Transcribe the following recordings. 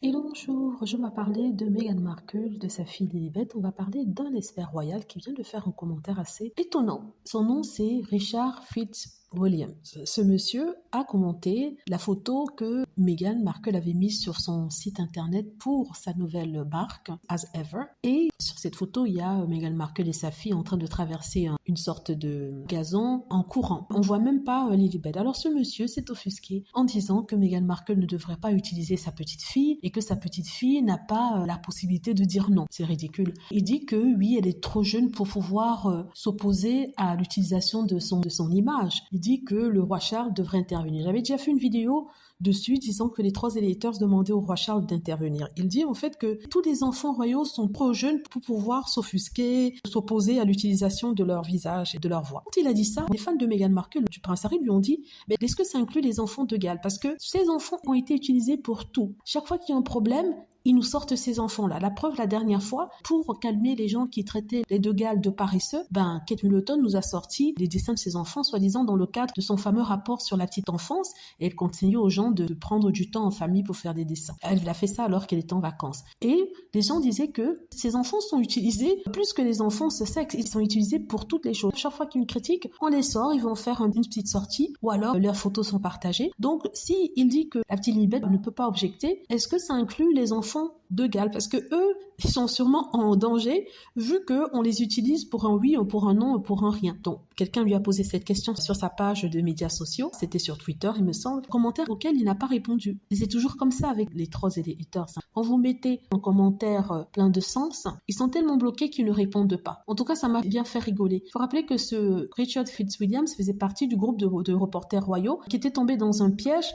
Hello, bonjour, je vais parler de Meghan Markle, de sa fille Lilibet. On va parler d'un expert royal qui vient de faire un commentaire assez étonnant. Son nom, c'est Richard Fitzwilliams. Ce monsieur a commenté la photo que Meghan Markle avait mise sur son site internet pour sa nouvelle marque, As Ever. Et sur cette photo, il y a Meghan Markle et sa fille en train de traverser une sorte de gazon en courant. On voit même pas Lilibet. Alors ce monsieur s'est offusqué en disant que Meghan Markle ne devrait pas utiliser sa petite fille et que sa petite fille n'a pas la possibilité de dire non. C'est ridicule. Il dit que oui, elle est trop jeune pour pouvoir s'opposer à l'utilisation de son image. Il dit que le roi Charles devrait intervenir. J'avais déjà fait une vidéo dessus disant que les 3 électeurs demandaient au roi Charles d'intervenir. Il dit en fait que tous les enfants royaux sont trop jeunes pour pouvoir s'offusquer, s'opposer à l'utilisation de leur visage et de leur voix. Quand il a dit ça, les fans de Meghan Markle, du prince Harry, lui ont dit mais est-ce que ça inclut les enfants de Galles? Parce que ces enfants ont été utilisés pour tout. Chaque fois qu'il y a un problème, ils nous sortent ces enfants-là. La preuve, la dernière fois, pour calmer les gens qui traitaient les de Galles de paresseux, Kate Middleton nous a sorti les dessins de ses enfants, soi-disant dans le cadre de son fameux rapport sur la petite enfance, et elle continue aux gens de prendre du temps en famille pour faire des dessins. Elle a fait ça alors qu'elle était en vacances. Et les gens disaient que ces enfants sont utilisés, plus que les enfants se sexent, ils sont utilisés pour toutes les choses. Chaque fois qu'il y a une critique, on les sort, ils vont faire une petite sortie, ou alors leurs photos sont partagées. Donc, si il dit que la petite Lilibet ne peut pas objecter, est-ce que ça inclut les enfants de Galles? Parce que eux, ils sont sûrement en danger, vu qu'on les utilise pour un oui, ou pour un non, ou pour un rien. Donc, quelqu'un lui a posé cette question sur sa page de médias sociaux, c'était sur Twitter, il me semble, commentaire auquel il n'a pas répondu. Et c'est toujours comme ça avec les trolls et les haters. Quand vous mettez un commentaire plein de sens, ils sont tellement bloqués qu'ils ne répondent pas. En tout cas, ça m'a bien fait rigoler. Il faut rappeler que ce Richard Fitzwilliams faisait partie du groupe de reporters royaux qui était tombé dans un piège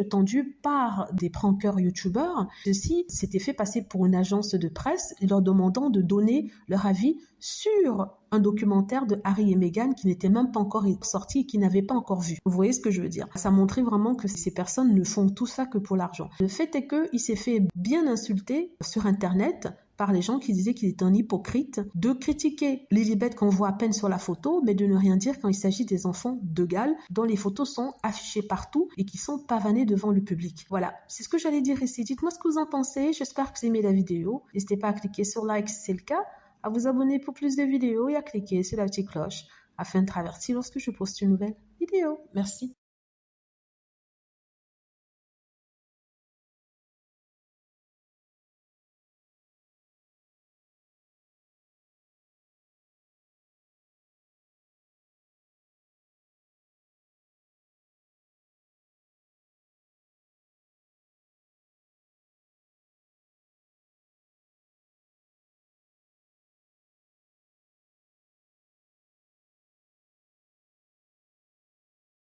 tendu par des prankeurs youtubeurs. Ceux-ci s'étaient fait passer pour une agence de presse et leur demandant de donner leur avis sur un documentaire de Harry et Meghan qui n'était même pas encore sorti et qui n'avaient pas encore vu. Vous voyez ce que je veux dire? Ça montrait vraiment que ces personnes ne font tout ça que pour l'argent. Le fait est qu'il s'est fait bien insulter sur Internet par les gens qui disaient qu'il est un hypocrite, de critiquer Lilibet qu'on voit à peine sur la photo, mais de ne rien dire quand il s'agit des enfants de Galles, dont les photos sont affichées partout et qui sont pavanés devant le public. Voilà, c'est ce que j'allais dire ici. Dites-moi ce que vous en pensez, j'espère que vous aimez la vidéo. N'hésitez pas à cliquer sur like si c'est le cas, à vous abonner pour plus de vidéos et à cliquer sur la petite cloche afin de traverser lorsque je poste une nouvelle vidéo. Merci.